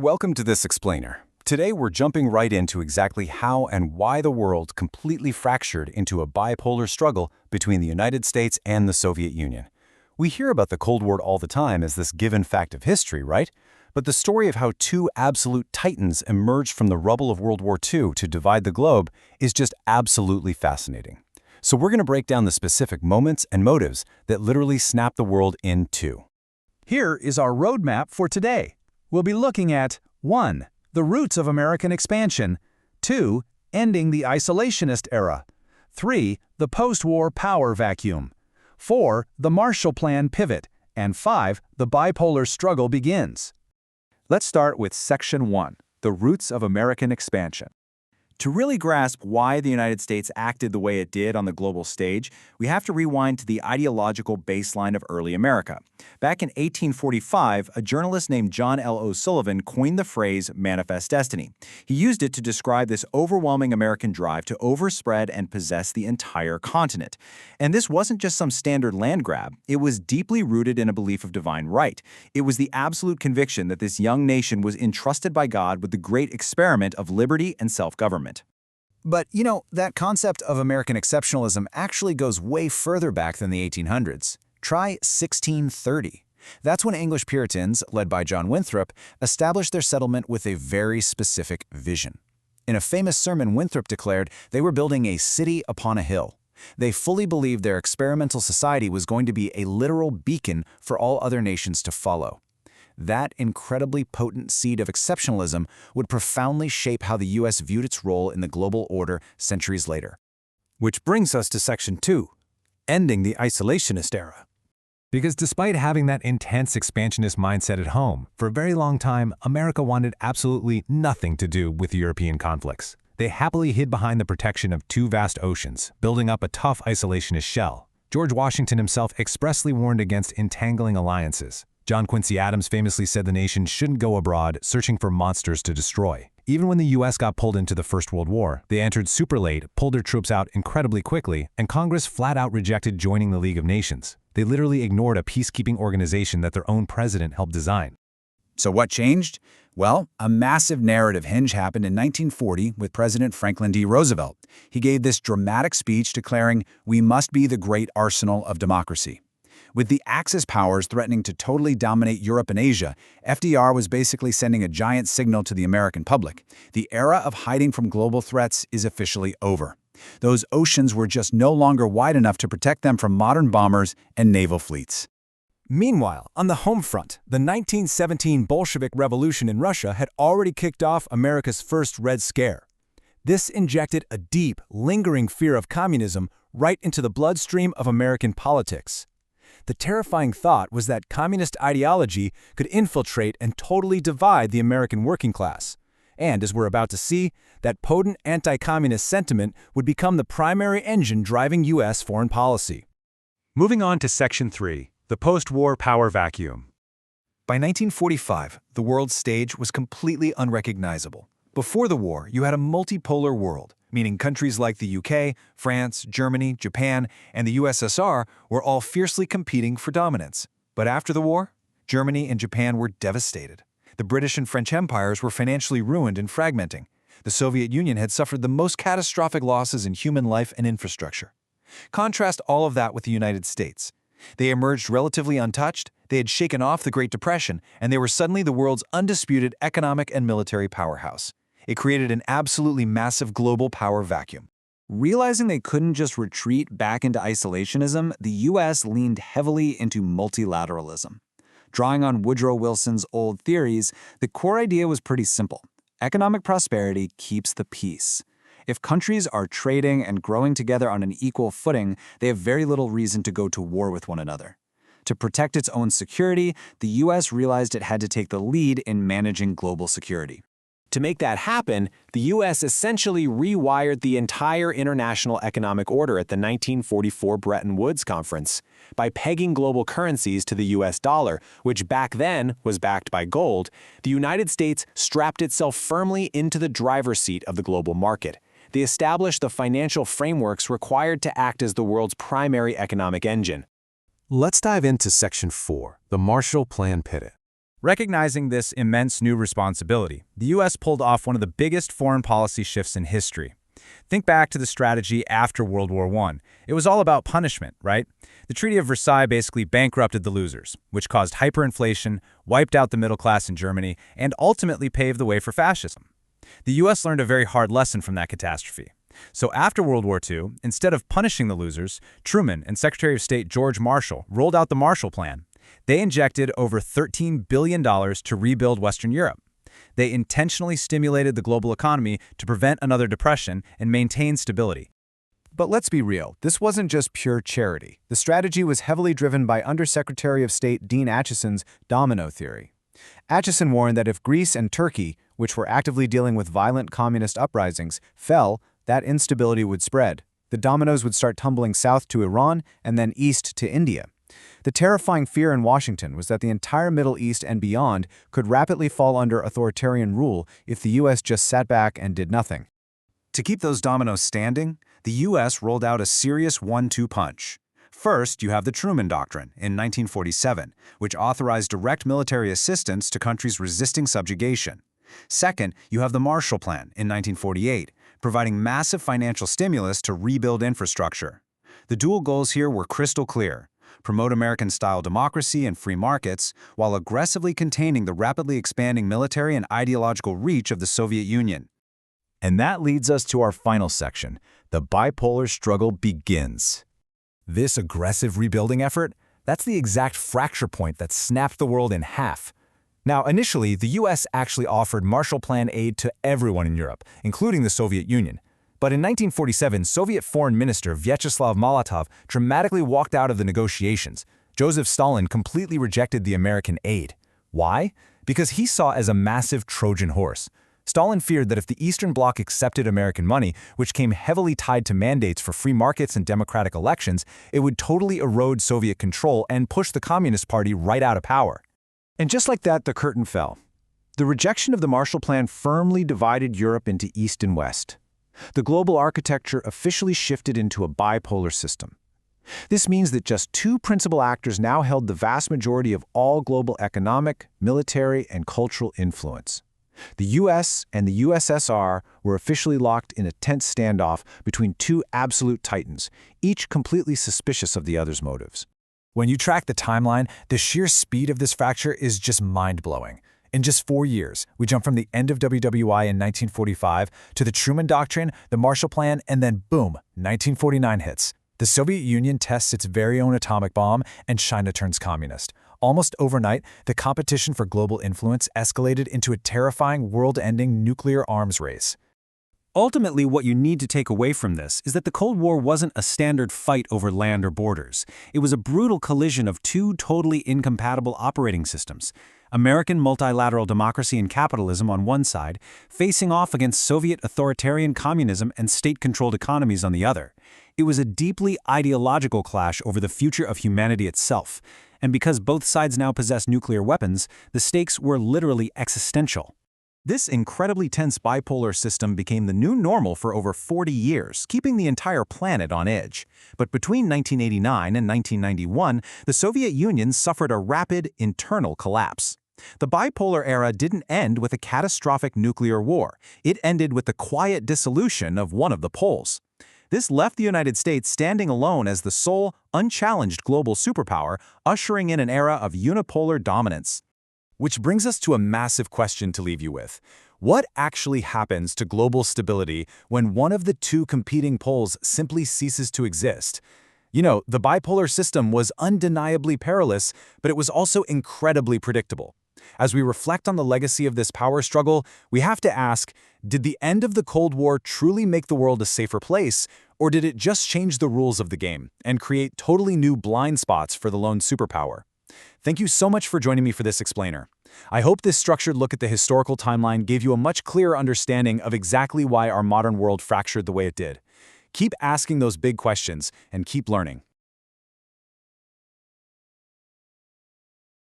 Welcome to this explainer. Today we're jumping right into exactly how and why the world completely fractured into a bipolar struggle between the United States and the Soviet Union. We hear about the Cold War all the time as this given fact of history, right? But the story of how two absolute titans emerged from the rubble of World War II to divide the globe is just absolutely fascinating. So we're going to break down the specific moments and motives that literally snapped the world in two. Here is our roadmap for today. We'll be looking at 1. The roots of American expansion, 2. Ending the Isolationist Era, 3. The post-war power vacuum, 4. The Marshall Plan pivot, and 5. The bipolar struggle begins. Let's start with Section 1, the roots of American expansion. To really grasp why the United States acted the way it did on the global stage, we have to rewind to the ideological baseline of early America. Back in 1845, a journalist named John L. O'Sullivan coined the phrase manifest destiny. He used it to describe this overwhelming American drive to overspread and possess the entire continent. And this wasn't just some standard land grab. It was deeply rooted in a belief of divine right. It was the absolute conviction that this young nation was entrusted by God with the great experiment of liberty and self-government. But, that concept of American exceptionalism actually goes way further back than the 1800s. Try 1630. That's when English Puritans, led by John Winthrop, established their settlement with a very specific vision. In a famous sermon, Winthrop declared they were building a city upon a hill. They fully believed their experimental society was going to be a literal beacon for all other nations to follow. That incredibly potent seed of exceptionalism would profoundly shape how the U.S. viewed its role in the global order centuries later. Which brings us to Section 2, ending the Isolationist Era. Because despite having that intense expansionist mindset at home, for a very long time, America wanted absolutely nothing to do with European conflicts. They happily hid behind the protection of two vast oceans, building up a tough isolationist shell. George Washington himself expressly warned against entangling alliances. John Quincy Adams famously said the nation shouldn't go abroad searching for monsters to destroy. Even when the U.S. got pulled into the First World War, they entered super late, pulled their troops out incredibly quickly, and Congress flat out rejected joining the League of Nations. They literally ignored a peacekeeping organization that their own president helped design. So what changed? Well, a massive narrative hinge happened in 1940 with President Franklin D. Roosevelt. He gave this dramatic speech declaring, "We must be the great arsenal of democracy." With the Axis powers threatening to totally dominate Europe and Asia, FDR was basically sending a giant signal to the American public. The era of hiding from global threats is officially over. Those oceans were just no longer wide enough to protect them from modern bombers and naval fleets. Meanwhile, on the home front, the 1917 Bolshevik Revolution in Russia had already kicked off America's first Red Scare. This injected a deep, lingering fear of communism right into the bloodstream of American politics. The terrifying thought was that communist ideology could infiltrate and totally divide the American working class. And as we're about to see, that potent anti-communist sentiment would become the primary engine driving U.S. foreign policy. Moving on to Section 3, the post-war power vacuum. By 1945, the world stage was completely unrecognizable. Before the war, you had a multipolar world, meaning countries like the UK, France, Germany, Japan, and the USSR were all fiercely competing for dominance. But after the war, Germany and Japan were devastated. The British and French empires were financially ruined and fragmenting. The Soviet Union had suffered the most catastrophic losses in human life and infrastructure. Contrast all of that with the United States. They emerged relatively untouched, they had shaken off the Great Depression, and they were suddenly the world's undisputed economic and military powerhouse. It created an absolutely massive global power vacuum. Realizing they couldn't just retreat back into isolationism, the U.S. leaned heavily into multilateralism. Drawing on Woodrow Wilson's old theories, the core idea was pretty simple. Economic prosperity keeps the peace. If countries are trading and growing together on an equal footing, they have very little reason to go to war with one another. To protect its own security, the U.S. realized it had to take the lead in managing global security. To make that happen, the U.S. essentially rewired the entire international economic order at the 1944 Bretton Woods Conference. By pegging global currencies to the U.S. dollar, which back then was backed by gold, the United States strapped itself firmly into the driver's seat of the global market. They established the financial frameworks required to act as the world's primary economic engine. Let's dive into Section 4, the Marshall Plan pivot. Recognizing this immense new responsibility, the U.S. pulled off one of the biggest foreign policy shifts in history. Think back to the strategy after World War I. It was all about punishment, right? The Treaty of Versailles basically bankrupted the losers, which caused hyperinflation, wiped out the middle class in Germany, and ultimately paved the way for fascism. The U.S. learned a very hard lesson from that catastrophe. So after World War II, instead of punishing the losers, Truman and Secretary of State George Marshall rolled out the Marshall Plan. They injected over $13 billion to rebuild Western Europe. They intentionally stimulated the global economy to prevent another depression and maintain stability. But let's be real, this wasn't just pure charity. The strategy was heavily driven by Undersecretary of State Dean Acheson's domino theory. Acheson warned that if Greece and Turkey, which were actively dealing with violent communist uprisings, fell, that instability would spread. The dominoes would start tumbling south to Iran and then east to India. The terrifying fear in Washington was that the entire Middle East and beyond could rapidly fall under authoritarian rule if the U.S. just sat back and did nothing. To keep those dominoes standing, the U.S. rolled out a serious 1-2 punch. First, you have the Truman Doctrine in 1947, which authorized direct military assistance to countries resisting subjugation. Second, you have the Marshall Plan in 1948, providing massive financial stimulus to rebuild infrastructure. The dual goals here were crystal clear: promote American-style democracy and free markets, while aggressively containing the rapidly expanding military and ideological reach of the Soviet Union. And that leads us to our final section. The bipolar struggle begins. This aggressive rebuilding effort, that's the exact fracture point that snapped the world in half. Now, initially, the U.S. actually offered Marshall Plan aid to everyone in Europe, including the Soviet Union. But in 1947, Soviet Foreign Minister Vyacheslav Molotov dramatically walked out of the negotiations. Joseph Stalin completely rejected the American aid. Why? Because he saw it as a massive Trojan horse. Stalin feared that if the Eastern Bloc accepted American money, which came heavily tied to mandates for free markets and democratic elections, it would totally erode Soviet control and push the Communist Party right out of power. And just like that, the curtain fell. The rejection of the Marshall Plan firmly divided Europe into East and West. The global architecture officially shifted into a bipolar system. This means that just two principal actors now held the vast majority of all global economic, military, and cultural influence. The US and the USSR were officially locked in a tense standoff between two absolute titans, each completely suspicious of the other's motives. When you track the timeline, the sheer speed of this fracture is just mind-blowing. In just 4 years, we jump from the end of WWI in 1945 to the Truman Doctrine, the Marshall Plan, and then boom, 1949 hits. The Soviet Union tests its very own atomic bomb, and China turns communist. Almost overnight, the competition for global influence escalated into a terrifying, world-ending nuclear arms race. Ultimately, what you need to take away from this is that the Cold War wasn't a standard fight over land or borders. It was a brutal collision of two totally incompatible operating systems: American multilateral democracy and capitalism on one side, facing off against Soviet authoritarian communism and state-controlled economies on the other. It was a deeply ideological clash over the future of humanity itself. And because both sides now possess nuclear weapons, the stakes were literally existential. This incredibly tense bipolar system became the new normal for over 40 years, keeping the entire planet on edge. But between 1989 and 1991, the Soviet Union suffered a rapid internal collapse. The bipolar era didn't end with a catastrophic nuclear war. It ended with the quiet dissolution of one of the poles. This left the United States standing alone as the sole, unchallenged global superpower, ushering in an era of unipolar dominance. Which brings us to a massive question to leave you with. What actually happens to global stability when one of the two competing poles simply ceases to exist? You know, the bipolar system was undeniably perilous, but it was also incredibly predictable. As we reflect on the legacy of this power struggle, we have to ask, did the end of the Cold War truly make the world a safer place, or did it just change the rules of the game and create totally new blind spots for the lone superpower? Thank you so much for joining me for this explainer. I hope this structured look at the historical timeline gave you a much clearer understanding of exactly why our modern world fractured the way it did. Keep asking those big questions and keep learning.